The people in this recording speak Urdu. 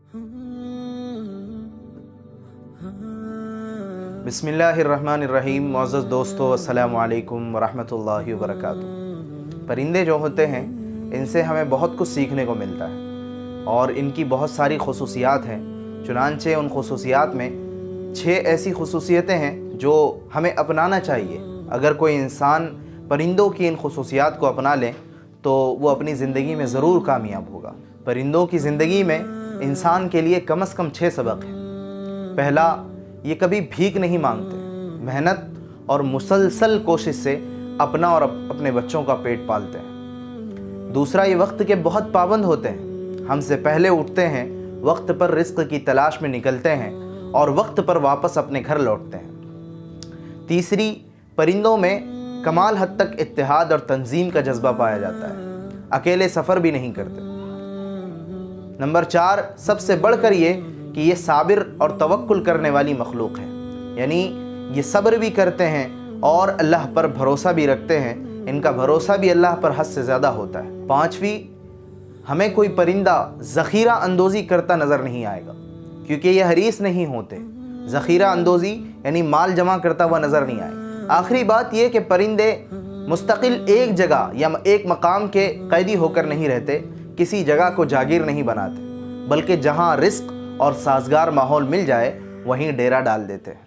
بسم اللہ الرحمن الرحیم. معزز دوستو، السلام علیکم ورحمۃ اللہ وبرکاتہ. پرندے جو ہوتے ہیں ان سے ہمیں بہت کچھ سیکھنے کو ملتا ہے اور ان کی بہت ساری خصوصیات ہیں. چنانچہ ان خصوصیات میں 6 ایسی خصوصیتیں ہیں جو ہمیں اپنانا چاہیے. اگر کوئی انسان پرندوں کی ان خصوصیات کو اپنا لیں تو وہ اپنی زندگی میں ضرور کامیاب ہوگا. پرندوں کی زندگی میں انسان کے لیے کم از کم 6 سبق ہیں. پہلا، یہ کبھی بھیک نہیں مانگتے. محنت اور مسلسل کوشش سے اپنا اور اپنے بچوں کا پیٹ پالتے ہیں. دوسرا، یہ وقت کے بہت پابند ہوتے ہیں. ہم سے پہلے اٹھتے ہیں، وقت پر رزق کی تلاش میں نکلتے ہیں اور وقت پر واپس اپنے گھر لوٹتے ہیں. تیسری، پرندوں میں کمال حد تک اتحاد اور تنظیم کا جذبہ پایا جاتا ہے. اکیلے سفر بھی نہیں کرتے. نمبر 4، سب سے بڑھ کر یہ کہ یہ صابر اور توکل کرنے والی مخلوق ہے. یعنی یہ صبر بھی کرتے ہیں اور اللہ پر بھروسہ بھی رکھتے ہیں. ان کا بھروسہ بھی اللہ پر حد سے زیادہ ہوتا ہے. 5ویں، ہمیں کوئی پرندہ ذخیرہ اندوزی کرتا نظر نہیں آئے گا کیونکہ یہ حریص نہیں ہوتے. ذخیرہ اندوزی یعنی مال جمع کرتا ہوا نظر نہیں آئے. آخری بات یہ کہ پرندے مستقل ایک جگہ یا ایک مقام کے قیدی ہو کر نہیں رہتے. کسی جگہ کو جاگیر نہیں بناتے بلکہ جہاں رزق اور سازگار ماحول مل جائے وہیں ڈیرا ڈال دیتے ہیں.